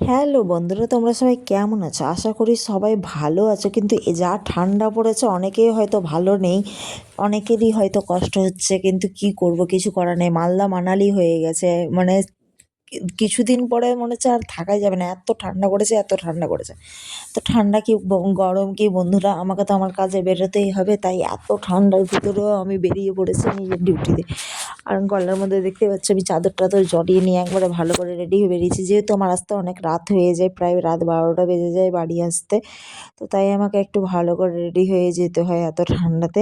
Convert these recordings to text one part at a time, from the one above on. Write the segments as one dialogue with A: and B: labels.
A: Hello বন্ধুরা, তোমরা সবাই কেমন আছো? আশা করি সবাই ভালো আছো। কিন্তু এ যা ঠান্ডা পড়েছে, অনেকেই হয়তো ভালো নেই, অনেকেরই হয়তো কষ্ট হচ্ছে। কিন্তু কি করব, কিছু করার নেই। মালদা মানালি হয়ে গেছে, মানে কিছুদিন পরে মনে হচ্ছে আর থাকাই যাবে না, এত ঠান্ডা করেছে, এত ঠান্ডা করেছে। তো ঠান্ডা কি গরম কি বন্ধুরা, আমাকে তো আমার কাজে বেরোতেই হবে, তাই এত ঠান্ডার ভিতরেও আমি বেরিয়ে পড়েছি নিজের ডিউটিতে। আর গলার মধ্যে দেখতে পাচ্ছি আমি চাদর টাদর জড়িয়ে নিয়ে একবারে ভালো করে রেডি হয়ে বেরিয়েছি, যেহেতু আমার আসতে অনেক রাত হয়ে যায়, প্রায় রাত 12টা বেজে যায় বাড়ি আসতে। তো তাই আমাকে একটু ভালো করে রেডি হয়ে যেতে হয় এত ঠান্ডাতে।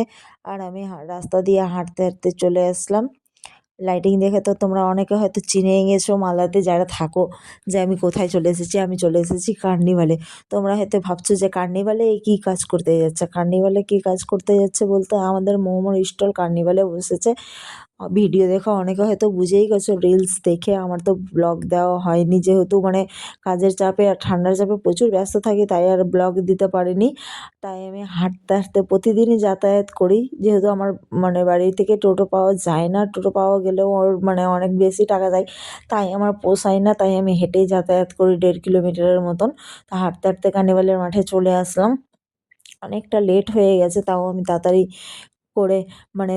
A: আর আমি রাস্তা দিয়ে হাঁটতে হাঁটতে চলে আসলাম। লাইটিং দেখে তো তোমরা অনেকে হয়তো চিনেই গেছো মালদাতে যারা থাকো, যে আমি কোথায় চলে এসেছি। আমি চলে এসেছি কার্নিভালে। তোমরা হয়তো ভাবছো যে কার্নিভালে এই কী কাজ করতে যাচ্ছে। কার্নিভালে কী কাজ করতে যাচ্ছে বলতে, আমাদের মোমোর স্টল কার্নিভালে বসেছে। ভিডিও দেখে অনেকে হয়তো বুঝেই গেছো, রিলস দেখে। আমার তো ব্লগ দেওয়া হয়নি, যেহেতু মানে কাজের চাপে আর ঠান্ডার চাপে প্রচুর ব্যস্ত থাকি, তাই আর ব্লগ দিতে পারিনি। তাই আমি হাঁটতে হাঁটতে প্রতিদিনই যাতায়াত করি, যেহেতু আমার মানে বাড়ি থেকে টোটো পাওয়া যায় না। টোটো পাওয়া গেলেও ওর মানে অনেক বেশি টাকা যায়, তাই আমার পোষায় না। তাই আমি হেঁটেই যাতায়াত করি 1.5 কিলোমিটারের মতন। তা হাঁটতে হাঁটতে কার্নিভালের মাঠে চলে আসলাম। অনেকটা লেট হয়ে গেছে, তাও আমি তাড়াতাড়ি করে মানে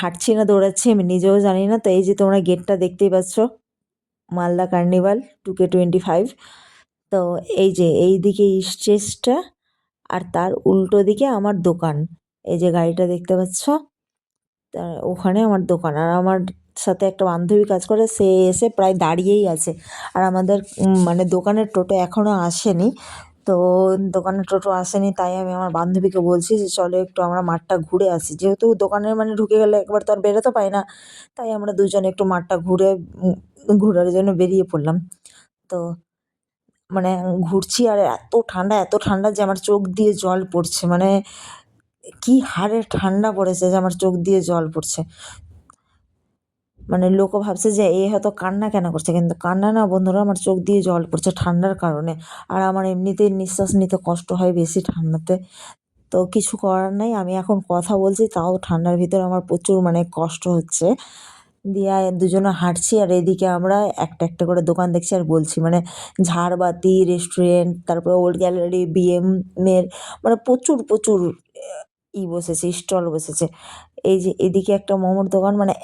A: হাঁটছি না দৌড়াচ্ছি আমি নিজেও জানি না। তো এই যে তোমরা গেটটা দেখতেই পাচ্ছ, মালদা কার্নিভাল 2K25। তো এই যে এই দিকে স্টেজটা, আর তার উল্টো দিকে আমার দোকান। এই যে গাড়িটা দেখতে পাচ্ছ, তা ওখানে আমার দোকান। আর আমার সাথে একটা বান্ধবী কাজ করে, সে এসে প্রায় দাঁড়িয়েই আছে। আর আমাদের মানে দোকানের টোটো এখনও আসেনি। তো দোকানের টোটো আসেনি, তাই আমি আমার বান্ধবীকে বলছি যে চলো একটু আমরা মাঠটা ঘুরে আসি, যেহেতু দোকানের মানে ঢুকে গেলে একবার তো আর বেরোতে পাই না। তাই আমরা দুজনে একটু মাঠটা ঘুরে ঘোরার জন্য বেরিয়ে পড়লাম। তো মানে ঘুরছি, আর এত ঠান্ডা যে আমার চোখ দিয়ে জল পড়ছে। মানে কি হারে ঠান্ডা পড়েছে যে আমার চোখ দিয়ে জল পড়ছে। মানে লোকও ভাবছে যে এ হয়তো কান্না কেন করছে, কিন্তু কান্না না বন্ধুরা, আমার চোখ দিয়ে জল পড়ছে ঠান্ডার কারণে। আর আমার এমনিতেই নিঃশ্বাস নিতে কষ্ট হয় বেশি ঠান্ডাতে। তো কিছু করার নাই, আমি এখন কথা বলছি তাও ঠান্ডার ভিতরে আমার প্রচুর মানে কষ্ট হচ্ছে। দিয়ে দুজনে হাঁটছি, আর এদিকে আমরা একটা একটা করে দোকান দেখছি আর বলছি, মানে ঝাড়বাতি রেস্টুরেন্ট, তারপরে ওল্ড গ্যালারি, বিএম এর মানে প্রচুর প্রচুর বসেছে, স্টল বসেছে। এই যে এদিকে একটা মোমোর দোকান, মানে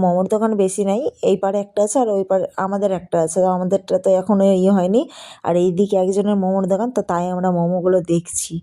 A: মোমোর দোকান বেশি নাই, এই পারে একটা আছে আর ওই পারে আমাদের একটা আছে। তো আমাদেরটা তো এখনো হয়নি। আর এইদিকে একজনের মোমোর দোকান, তো তাই আমরা মোমোগুলো দেখছি।